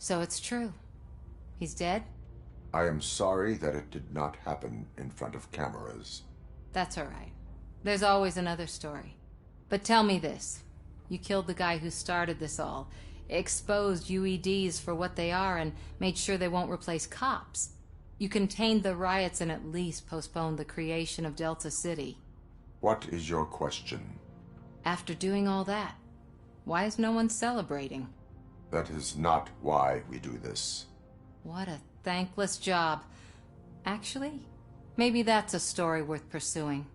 So it's true. He's dead? I am sorry that it did not happen in front of cameras. That's all right. There's always another story. But tell me this. You killed the guy who started this all, exposed UEDs for what they are, and made sure they won't replace cops. You contained the riots and at least postponed the creation of Delta City. What is your question? After doing all that, why is no one celebrating? That is not why we do this. What a thankless job. Actually, maybe that's a story worth pursuing.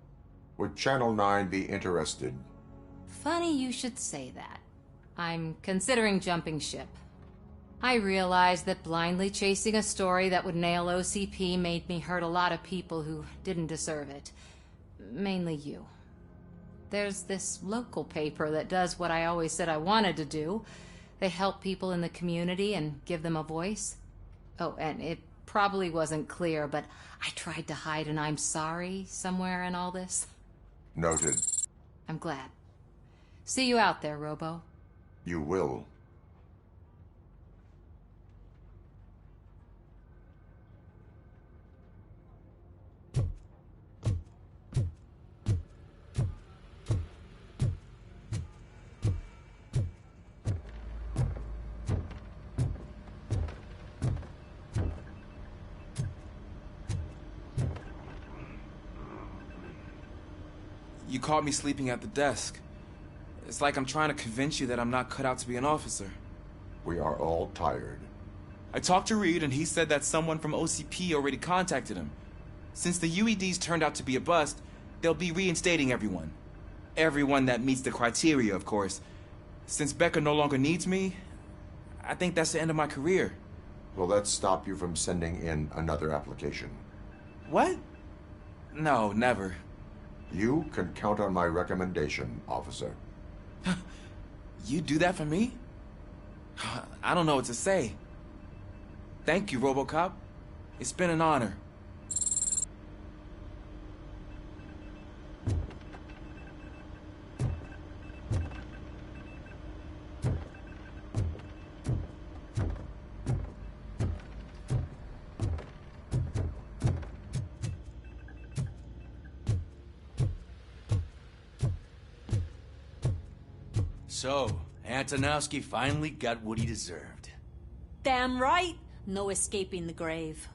Would Channel 9 be interested? Funny you should say that. I'm considering jumping ship. I realized that blindly chasing a story that would nail OCP made me hurt a lot of people who didn't deserve it. Mainly you. There's this local paper that does what I always said I wanted to do. They help people in the community and give them a voice. Oh, and it probably wasn't clear, but I tried to hide an I'm sorry somewhere in all this. Noted. I'm glad. See you out there, Robo. You will. You caught me sleeping at the desk. It's like I'm trying to convince you that I'm not cut out to be an officer. We are all tired. I talked to Reed and he said that someone from OCP already contacted him. Since the UEDs turned out to be a bust, they'll be reinstating everyone. Everyone that meets the criteria, of course. Since Becca no longer needs me, I think that's the end of my career. Will that stop you from sending in another application? What? No, never. You can count on my recommendation, officer. You do that for me? I don't know what to say. Thank you, RoboCop. It's been an honor. So, Antonowski finally got what he deserved. Damn right. No escaping the grave.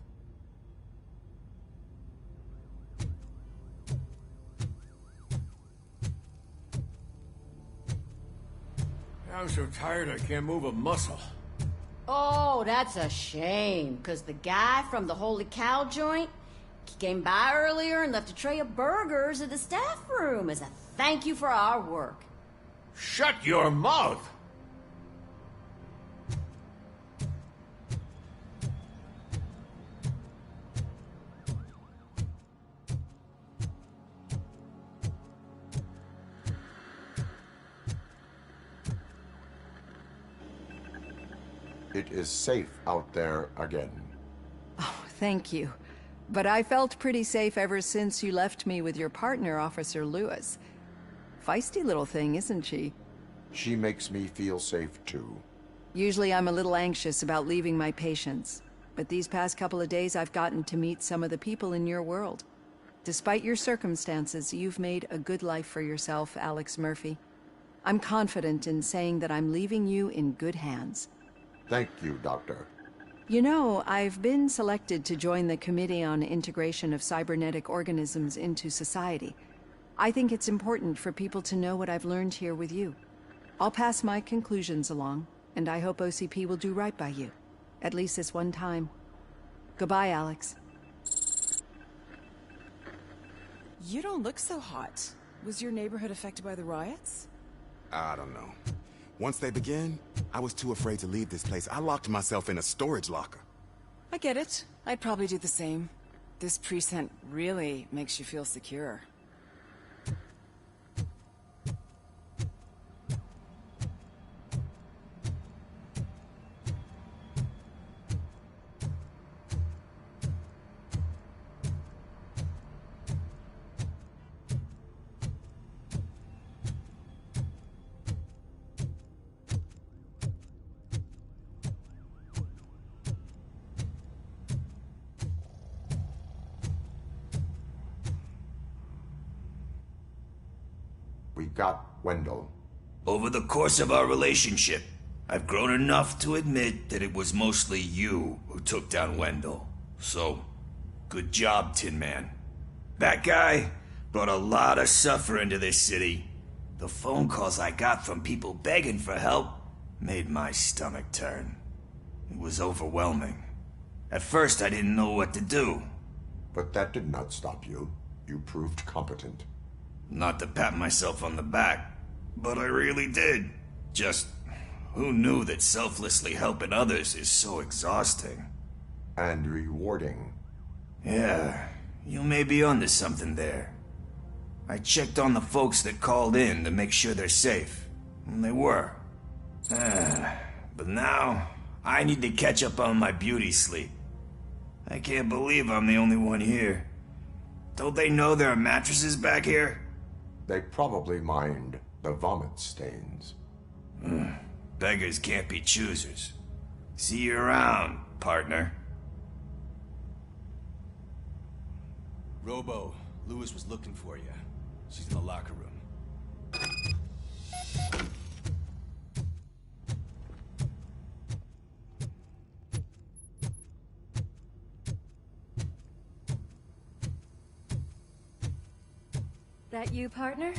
I'm so tired I can't move a muscle. Oh, that's a shame, because the guy from the Holy Cow joint, he came by earlier and left a tray of burgers in the staff room as a thank you for our work. Shut your mouth! It is safe out there again. Oh, thank you. But I felt pretty safe ever since you left me with your partner, Officer Lewis. Feisty little thing, isn't she? She makes me feel safe too. Usually I'm a little anxious about leaving my patients, but these past couple of days I've gotten to meet some of the people in your world. Despite your circumstances, you've made a good life for yourself, Alex Murphy. I'm confident in saying that I'm leaving you in good hands. Thank you, Doctor. You know, I've been selected to join the Committee on Integration of Cybernetic Organisms into Society. I think it's important for people to know what I've learned here with you. I'll pass my conclusions along, and I hope OCP will do right by you. At least this one time. Goodbye, Alex. You don't look so hot. Was your neighborhood affected by the riots? I don't know. Once they began, I was too afraid to leave this place. I locked myself in a storage locker. I get it. I'd probably do the same. This precinct really makes you feel secure. We got Wendell. Over the course of our relationship, I've grown enough to admit that it was mostly you who took down Wendell. So, good job, Tin Man. That guy brought a lot of suffering to this city. The phone calls I got from people begging for help made my stomach turn. It was overwhelming. At first, I didn't know what to do. But that did not stop you. You proved competent. Not to pat myself on the back, but I really did. Just, who knew that selflessly helping others is so exhausting? And rewarding. Yeah, you may be onto something there. I checked on the folks that called in to make sure they're safe, and they were. But now, I need to catch up on my beauty sleep. I can't believe I'm the only one here. Don't they know there are mattresses back here? They probably mind the vomit stains. Beggars can't be choosers. See you around, partner. Robo, Lewis was looking for you. She's in the locker room. That you, partner?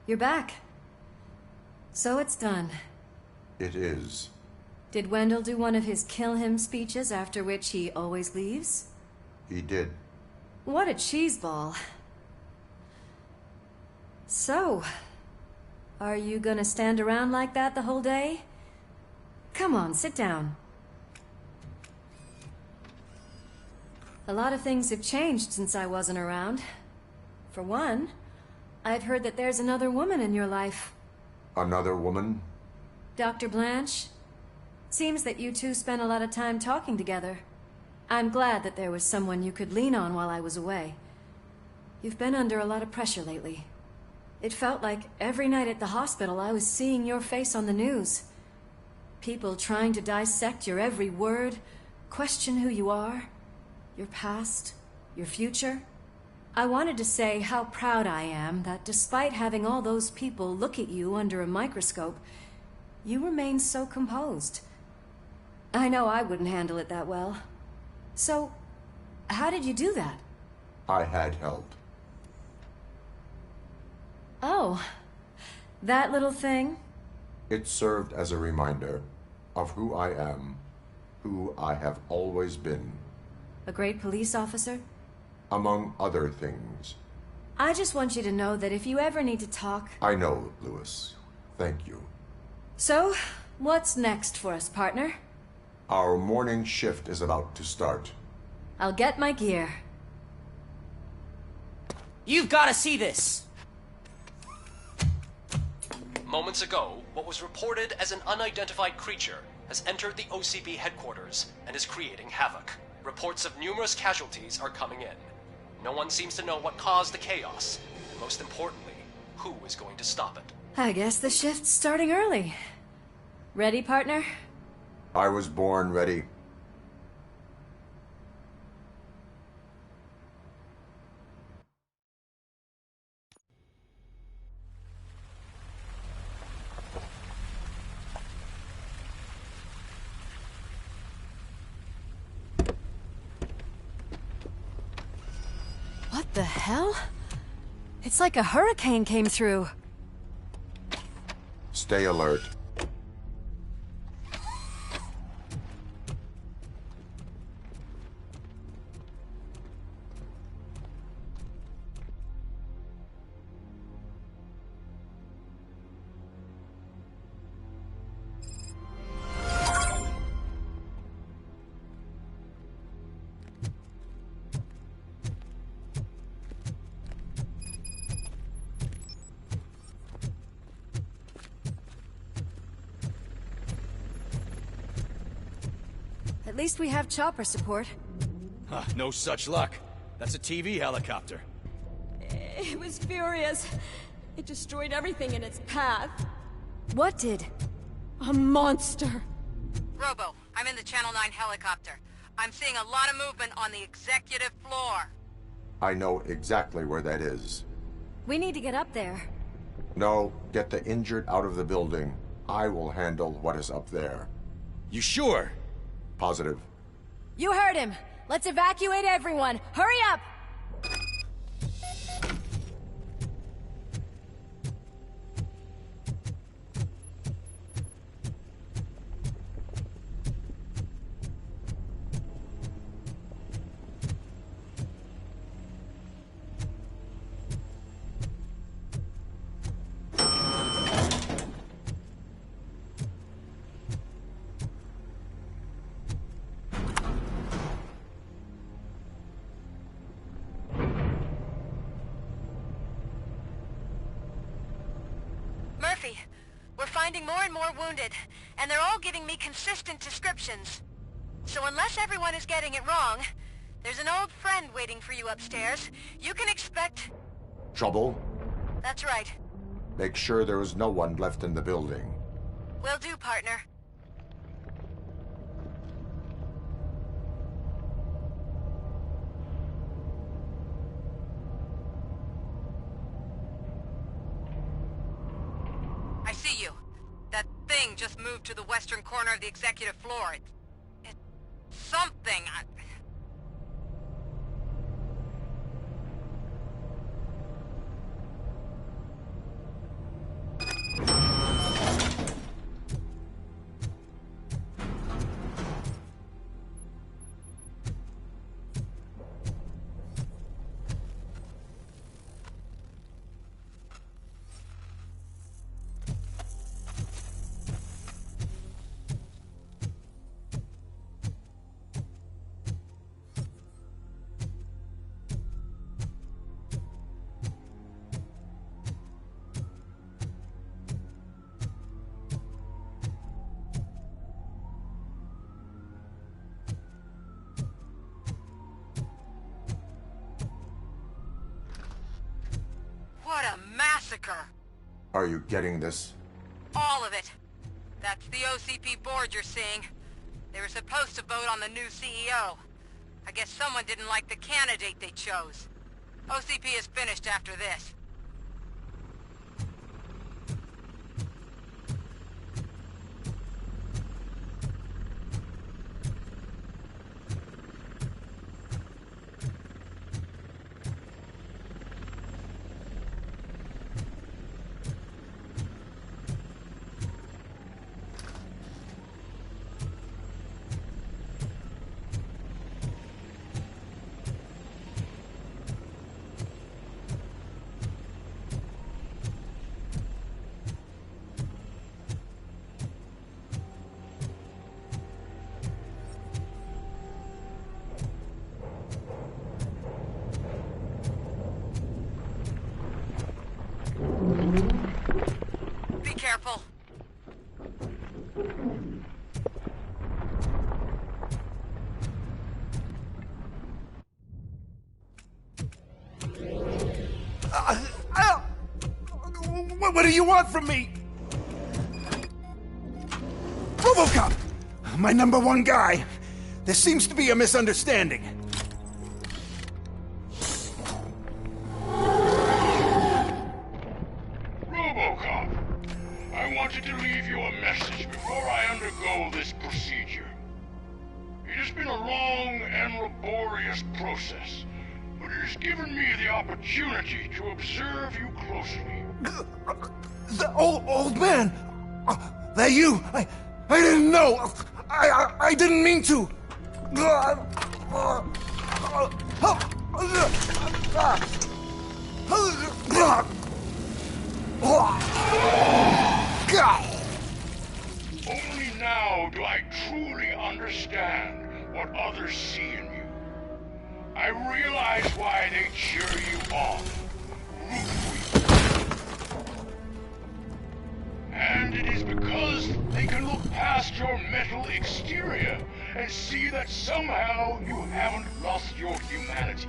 You're back. So it's done. It is. Did Wendell do one of his kill him speeches after which he always leaves? He did. What a cheeseball. So, are you gonna stand around like that the whole day? Come on, sit down. A lot of things have changed since I wasn't around. For one, I've heard that there's another woman in your life. Another woman? Dr. Blanche? Seems that you two spent a lot of time talking together. I'm glad that there was someone you could lean on while I was away. You've been under a lot of pressure lately. It felt like every night at the hospital I was seeing your face on the news. People trying to dissect your every word, question who you are, your past, your future. I wanted to say how proud I am that despite having all those people look at you under a microscope, you remain so composed. I know I wouldn't handle it that well. So, how did you do that? I had help. Oh, that little thing? It served as a reminder of who I am, who I have always been. A great police officer? Among other things. I just want you to know that if you ever need to talk... I know, Lewis. Thank you. So, what's next for us, partner? Our morning shift is about to start. I'll get my gear. You've got to see this! Moments ago, what was reported as an unidentified creature has entered the OCP headquarters and is creating havoc. Reports of numerous casualties are coming in. No one seems to know what caused the chaos, and most importantly, who is going to stop it. I guess the shift's starting early. Ready, partner? I was born ready. What the hell? It's like a hurricane came through. Stay alert. At least we have chopper support. No such luck. That's a TV helicopter. It was furious. It destroyed everything in its path. What did? A monster. Robo, I'm in the Channel 9 helicopter. I'm seeing a lot of movement on the executive floor. I know exactly where that is. We need to get up there. No, get the injured out of the building. I will handle what is up there. You sure? Positive. You heard him. Let's evacuate everyone. Hurry up! We're finding more and more wounded, and they're all giving me consistent descriptions. So unless everyone is getting it wrong, there's an old friend waiting for you upstairs. You can expect... Trouble? That's right. Make sure there is no one left in the building. Will do, partner. I see you. That thing just moved to the western corner of the executive floor. It's something. What a massacre! Are you getting this? All of it. That's the OCP board you're seeing. They were supposed to vote on the new CEO. I guess someone didn't like the candidate they chose. OCP is finished after this. Be careful. What do you want from me? RoboCop! My #1 guy. There seems to be a misunderstanding. RoboCop, I wanted to leave you a message before I undergo this procedure. It has been a long and laborious process, but it has given me the opportunity to observe you closely. The old man! That you! I didn't know! I didn't mean to! Only now do I truly understand what others see in you. I realize why they cheer you on, root for you. And it is because they can look past your metal exterior and see that somehow you haven't lost your humanity.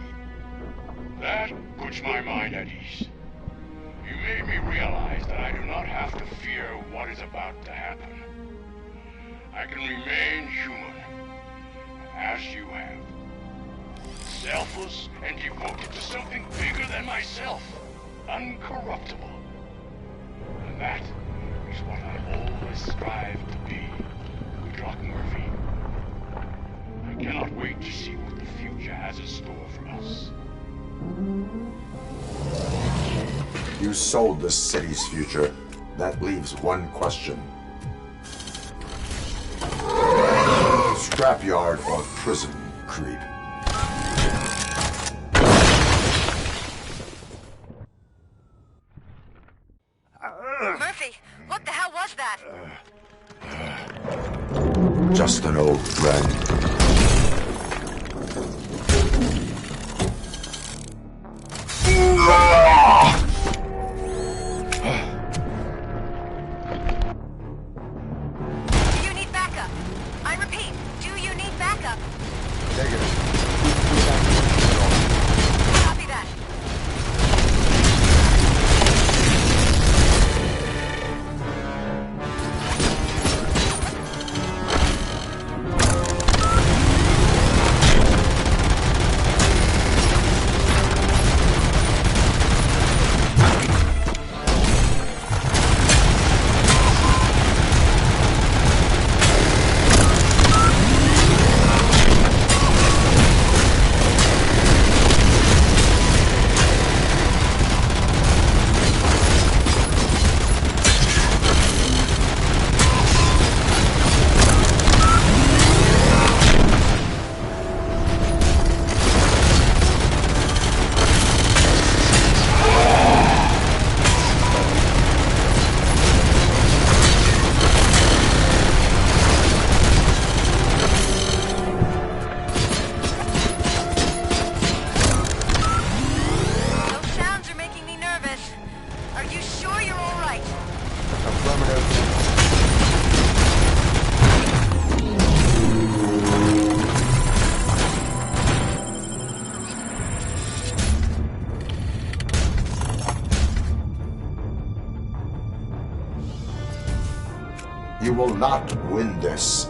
That puts my mind at ease. You made me realize that I do not have to fear what is about to happen. I can remain human, as you have. Selfless and devoted to something bigger than myself. Uncorruptible. And that is what I always strive to be. Good luck, Murphy. I cannot wait to see what the future has in store for us. You sold the city's future. That leaves one question. Scrapyard or prison, creep? Murphy, what the hell was that? Just an old friend. Do you need backup? I repeat, do you need backup? Negative. Copy that. You will not win this.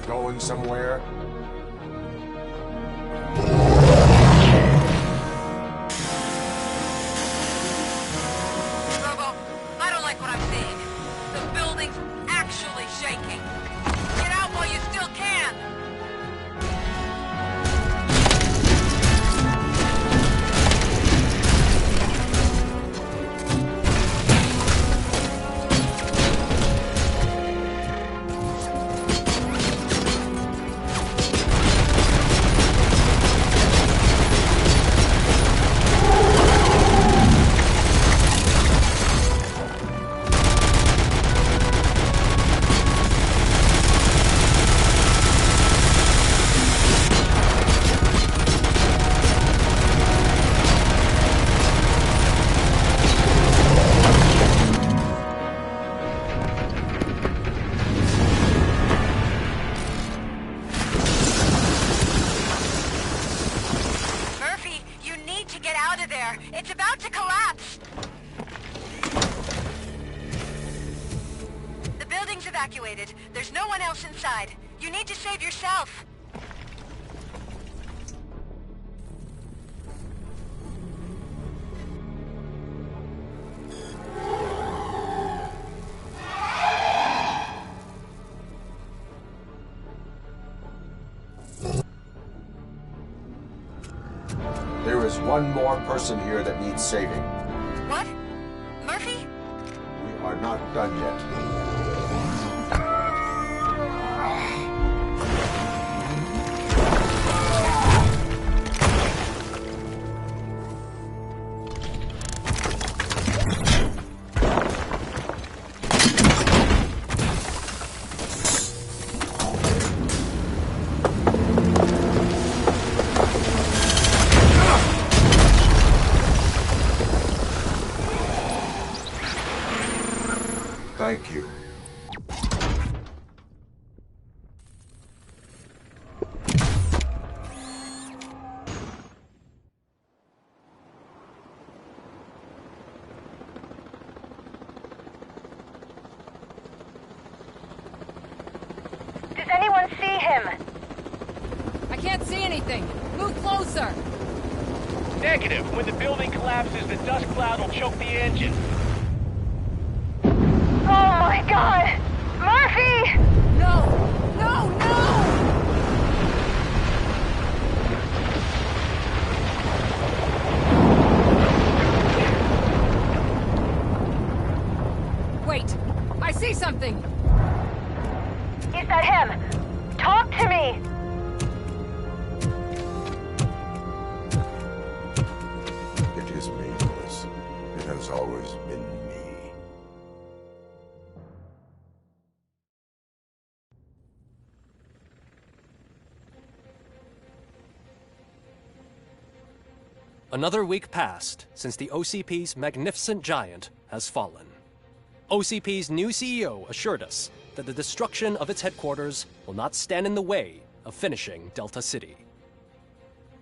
Going somewhere? Robo, I don't like what I'm seeing. The building's actually shaking. Get out while you still can! It's about to collapse! The building's evacuated. There's no one else inside. You need to save yourself. There is one more person here that needs saving. What? Murphy? We are not done yet. Thank you. Does anyone see him? I can't see anything. Move closer. Negative. When the building collapses, the dust cloud will choke the engine. Oh my god! Murphy! No! No! No! Wait! I see something! Is that him? Talk to me! It is me, Lois. It has always been me. Another week passed since the OCP's magnificent giant has fallen. OCP's new CEO assured us that the destruction of its headquarters will not stand in the way of finishing Delta City.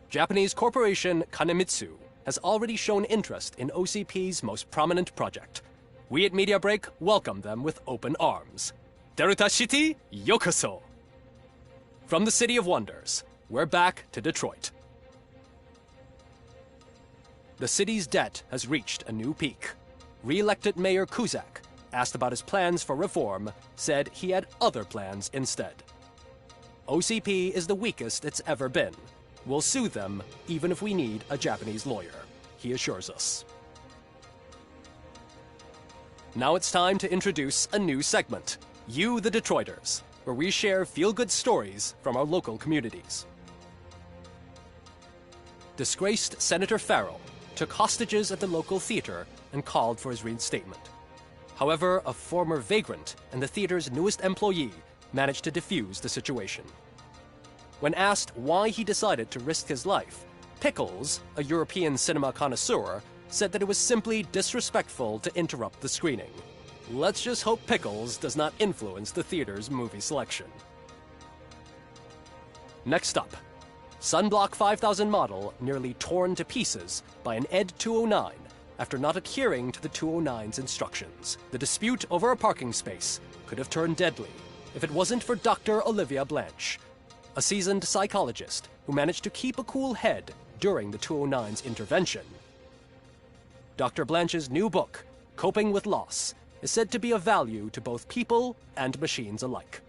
Japanese corporation Kanemitsu has already shown interest in OCP's most prominent project. We at Media Break welcome them with open arms. Delta City, yokoso! From the City of Wonders, we're back to Detroit. The city's debt has reached a new peak. Re-elected Mayor Kuzak, asked about his plans for reform, said he had other plans instead. OCP is the weakest it's ever been. We'll sue them even if we need a Japanese lawyer, he assures us. Now it's time to introduce a new segment, You the Detroiters, where we share feel-good stories from our local communities. Disgraced Senator Farrell took hostages at the local theater and called for his reinstatement. However, a former vagrant and the theater's newest employee managed to defuse the situation. When asked why he decided to risk his life, Pickles, a European cinema connoisseur, said that it was simply disrespectful to interrupt the screening. Let's just hope Pickles does not influence the theater's movie selection. Next up, Sunblock 5000 model nearly torn to pieces by an ED 209 after not adhering to the 209's instructions. The dispute over a parking space could have turned deadly if it wasn't for Dr. Olivia Blanche, a seasoned psychologist who managed to keep a cool head during the 209's intervention. Dr. Blanche's new book, Coping with Loss, is said to be of value to both people and machines alike.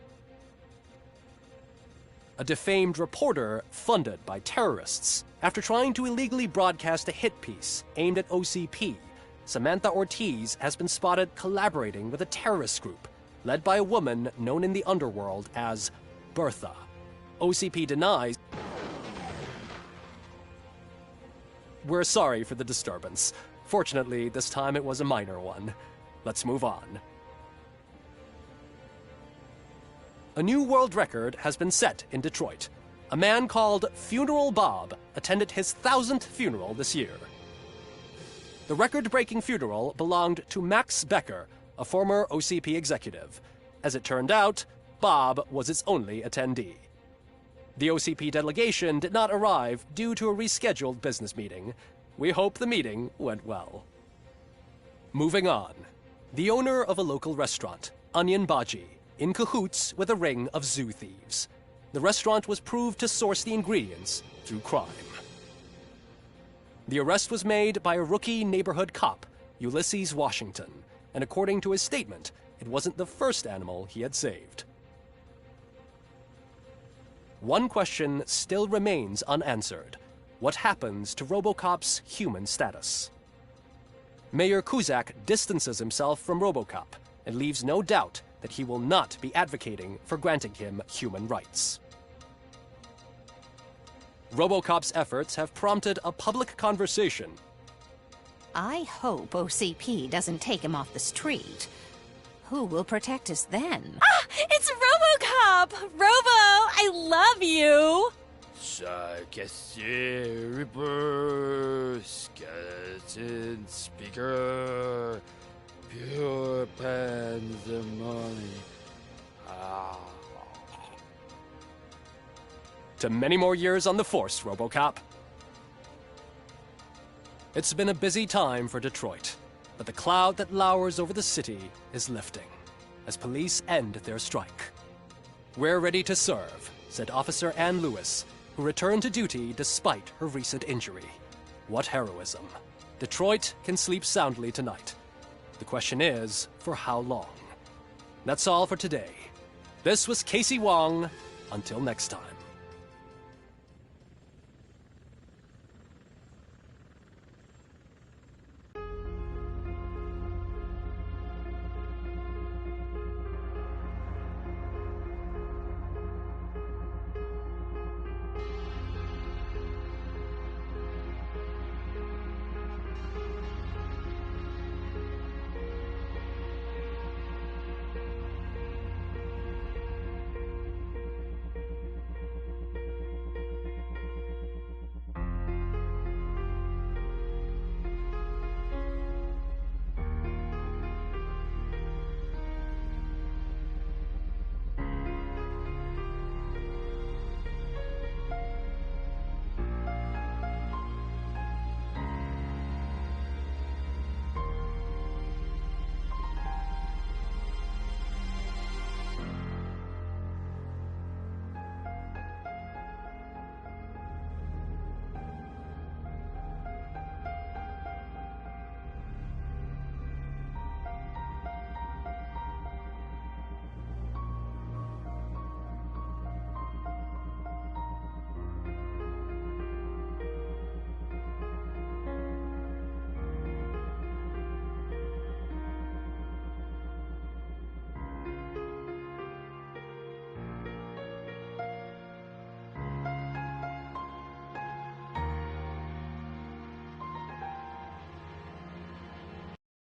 A defamed reporter funded by terrorists after trying to illegally broadcast a hit piece aimed at OCP, Samantha Ortiz has been spotted collaborating with a terrorist group led by a woman known in the underworld as Bertha. OCP denies. We're sorry for the disturbance. Fortunately, this time it was a minor one. Let's move on. A new world record has been set in Detroit. A man called Funeral Bob attended his 1000th funeral this year. The record-breaking funeral belonged to Max Becker, a former OCP executive. As it turned out, Bob was its only attendee. The OCP delegation did not arrive due to a rescheduled business meeting. We hope the meeting went well. Moving on. The owner of a local restaurant, Onion Baji, in cahoots with a ring of zoo thieves. The restaurant was proved to source the ingredients through crime. The arrest was made by a rookie neighborhood cop, Ulysses Washington, and according to his statement, it wasn't the first animal he had saved. One question still remains unanswered. What happens to RoboCop's human status? Mayor Kuzak distances himself from RoboCop and leaves no doubt that he will not be advocating for granting him human rights. RoboCop's efforts have prompted a public conversation. I hope OCP doesn't take him off the street. Who will protect us then? Ah! It's RoboCop! Robo, I love you! Reaper, skeleton speaker, pure pandemonium. To many more years on the force, RoboCop. It's been a busy time for Detroit, but the cloud that lowers over the city is lifting as police end their strike. We're ready to serve, said Officer Ann Lewis, who returned to duty despite her recent injury. What heroism. Detroit can sleep soundly tonight. The question is, for how long? That's all for today. This was Casey Wong. Until next time.